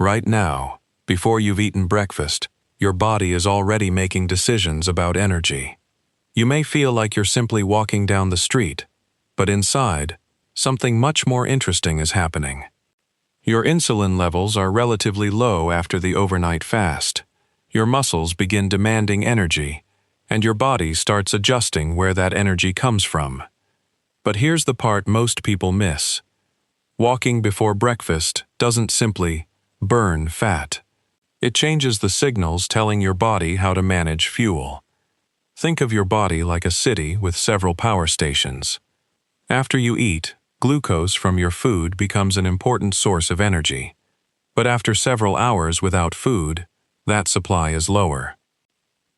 Right now, before you've eaten breakfast, your body is already making decisions about energy. You may feel like you're simply walking down the street, but inside, something much more interesting is happening. Your insulin levels are relatively low after the overnight fast. Your muscles begin demanding energy, and your body starts adjusting where that energy comes from. But here's the part most people miss. Walking before breakfast doesn't simply burn fat. It changes the signals telling your body how to manage fuel. Think of your body like a city with several power stations. After you eat, glucose from your food becomes an important source of energy. But after several hours without food, that supply is lower.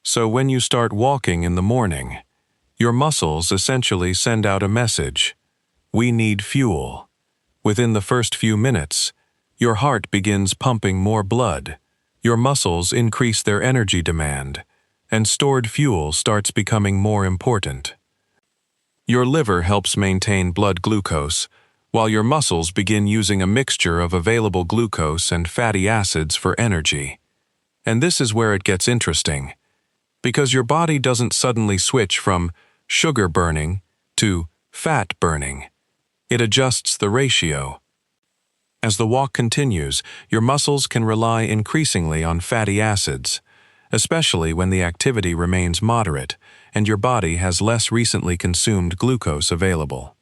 So when you start walking in the morning, your muscles essentially send out a message. We need fuel. Within the first few minutes, your heart begins pumping more blood, your muscles increase their energy demand, and stored fuel starts becoming more important. Your liver helps maintain blood glucose, while your muscles begin using a mixture of available glucose and fatty acids for energy. And this is where it gets interesting, because your body doesn't suddenly switch from sugar burning to fat burning. It adjusts the ratio. As the walk continues, your muscles can rely increasingly on fatty acids, especially when the activity remains moderate and your body has less recently consumed glucose available.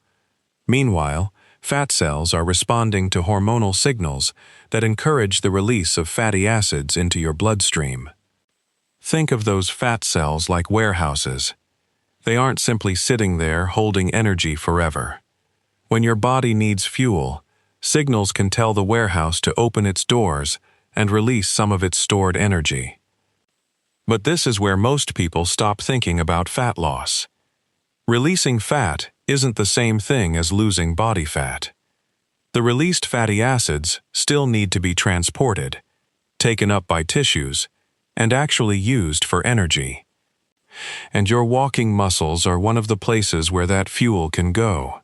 Meanwhile, fat cells are responding to hormonal signals that encourage the release of fatty acids into your bloodstream. Think of those fat cells like warehouses. They aren't simply sitting there holding energy forever. When your body needs fuel, signals can tell the warehouse to open its doors and release some of its stored energy. But this is where most people stop thinking about fat loss. Releasing fat isn't the same thing as losing body fat. The released fatty acids still need to be transported, taken up by tissues, and actually used for energy. And your walking muscles are one of the places where that fuel can go.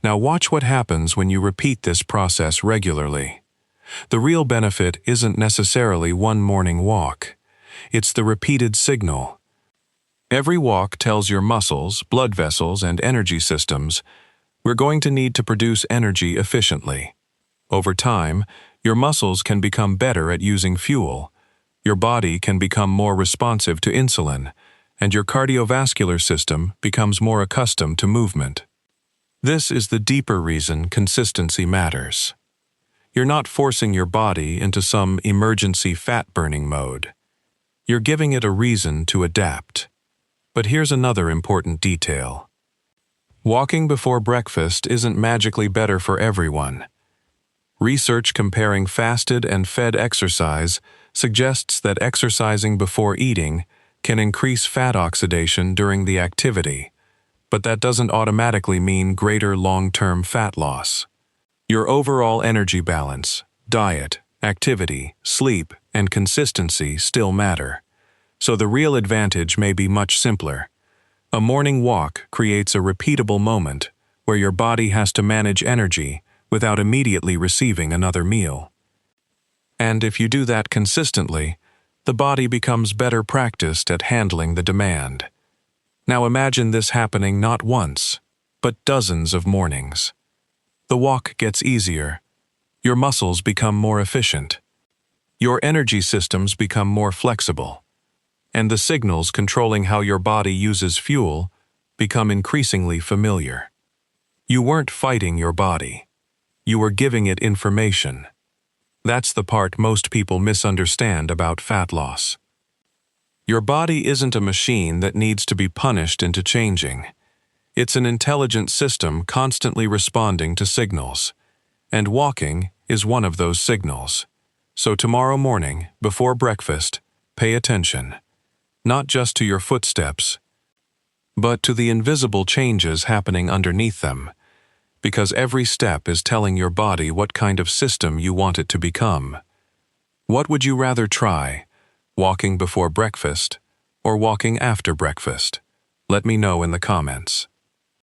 Now watch what happens when you repeat this process regularly. The real benefit isn't necessarily one morning walk. It's the repeated signal. Every walk tells your muscles, blood vessels, and energy systems, we're going to need to produce energy efficiently. Over time, your muscles can become better at using fuel, your body can become more responsive to insulin, and your cardiovascular system becomes more accustomed to movement. This is the deeper reason consistency matters. You're not forcing your body into some emergency fat-burning mode. You're giving it a reason to adapt. But here's another important detail. Walking before breakfast isn't magically better for everyone. Research comparing fasted and fed exercise suggests that exercising before eating can increase fat oxidation during the activity, but that doesn't automatically mean greater long-term fat loss. Your overall energy balance, diet, activity, sleep, and consistency still matter. So the real advantage may be much simpler. A morning walk creates a repeatable moment where your body has to manage energy without immediately receiving another meal. And if you do that consistently, the body becomes better practiced at handling the demand. Now imagine this happening not once, but dozens of mornings. The walk gets easier. Your muscles become more efficient. Your energy systems become more flexible. And the signals controlling how your body uses fuel become increasingly familiar. You weren't fighting your body. You were giving it information. That's the part most people misunderstand about fat loss. Your body isn't a machine that needs to be punished into changing. It's an intelligent system constantly responding to signals. And walking is one of those signals. So tomorrow morning, before breakfast, pay attention. Not just to your footsteps, but to the invisible changes happening underneath them, because every step is telling your body what kind of system you want it to become. What would you rather try, walking before breakfast or walking after breakfast? Let me know in the comments.